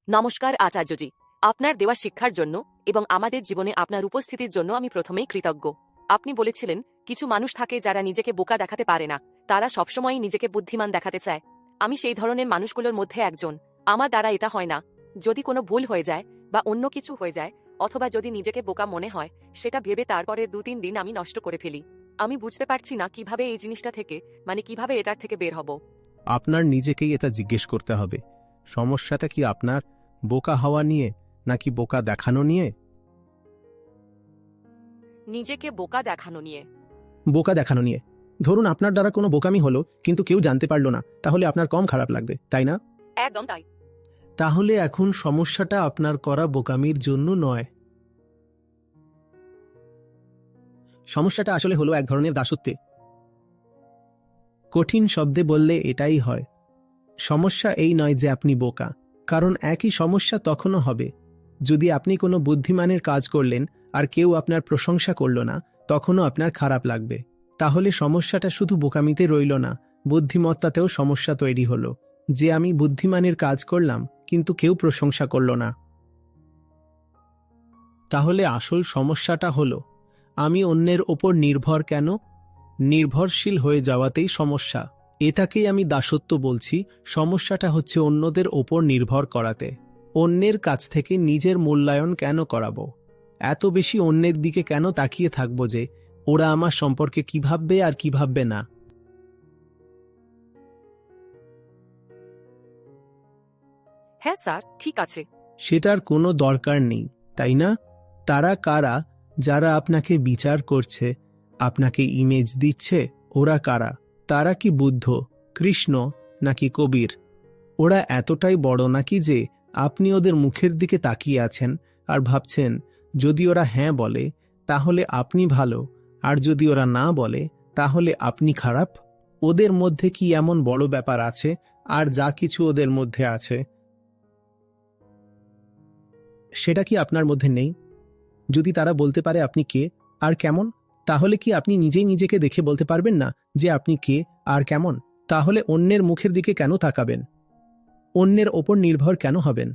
নমস্কার আচার্যজি, আপনার দেওয়া শিক্ষার জন্য এবং আমাদের জীবনে আপনার উপস্থিতির জন্য আমি প্রথমেই কৃতজ্ঞ। আপনি বলেছিলেন কিছু মানুষ থাকে যারা নিজেকে বোকা দেখাতে পারে না, তারা সবসময়ই নিজেকে বুদ্ধিমান দেখাতে চায়। আমি সেই ধরনের মানুষগুলোর মধ্যে একজন। আমার দ্বারা এটা হয় না। যদি কোনো ভুল হয়ে যায় বা অন্য কিছু হয়ে যায়, অথবা যদি নিজেকে বোকা মনে হয়, সেটা ভেবে তারপরে 2-3 দিন আমি নষ্ট করে ফেলি। আমি বুঝতে পারছি না কিভাবে এই জিনিসটা থেকে কিভাবে এটার থেকে বের হব। আপনার নিজেকেই এটা জিজ্ঞেস করতে হবে, সমস্যাটা কি আপনার বোকা হওয়া নিয়ে নাকি বোকা দেখানো নিয়ে? নিজেকে বোকা দেখানো নিয়ে। বোকা দেখানো নিয়ে। ধরুন আপনার দ্বারা কোনো বোকামি হলো, কিন্তু কেউ জানতে পারলো না, তাহলে আপনার কম খারাপ লাগবে, তাই না? একদম তাই। তাহলে এখন সমস্যাটা আপনার করা বোকামির জন্য নয়। সমস্যাটা আসলে হলো এক ধরনের দাসত্বে। কঠিন শব্দে বললে এটাই হয়। সমস্যা এই নয় যে আপনি বোকা, কারণ একই সমস্যা তখনও হবে যদি আপনি কোনো বুদ্ধিমানের কাজ করলেন আর কেউ আপনার প্রশংসা করল না, তখনও আপনার খারাপ লাগবে। তাহলে সমস্যাটা শুধু বোকামিতে রইল না, বুদ্ধিমত্তাতেও সমস্যা তৈরি হলো, যে আমি বুদ্ধিমানের কাজ করলাম কিন্তু কেউ প্রশংসা করল না। তাহলে আসল সমস্যাটা হলো আমি অন্যের ওপর নির্ভর কেন? নির্ভরশীল হয়ে যাওয়াতেই সমস্যা। এটাকেই আমি দাসত্ব বলছি। সমস্যাটা হচ্ছে অন্যদের ওপর নির্ভর করাতে। অন্যের কাছ থেকে নিজের মূল্যায়ন কেন করাবো? এত বেশি অন্যের দিকে কেন তাকিয়ে থাকবো যে ওরা আমার সম্পর্কে কি ভাববে আর কি ভাববে না? হ্যাঁ স্যার, ঠিক আছে। সেটার কোনো দরকার নেই, তাই না? তারা কারা যারা আপনাকে বিচার করছে, আপনাকে ইমেজ দিচ্ছে? ওরা কারা? তারা কি বুদ্ধ, কৃষ্ণ নাকি কবির? ওরা এতটাই বড় নাকি যে আপনি ওদের মুখের দিকে তাকিয়ে আছেন আর ভাবছেন যদি ওরা হ্যাঁ বলে তাহলে আপনি ভালো, আর যদি ওরা না বলে তাহলে আপনি খারাপ? ওদের মধ্যে কি এমন বড় ব্যাপার আছে? আর যা কিছু ওদের মধ্যে আছে সেটা কি আপনার মধ্যে নেই? যদি তারা বলতে পারে আপনি কে আর কেমন, তাহলে কি আপনি নিজেই নিজেকে দেখে বলতে পারবেন না যে আপনি কে আর কেমন? তাহলে অন্যের মুখের দিকে কেন তাকাবেন? অন্যের ওপর নির্ভর কেন হবেন?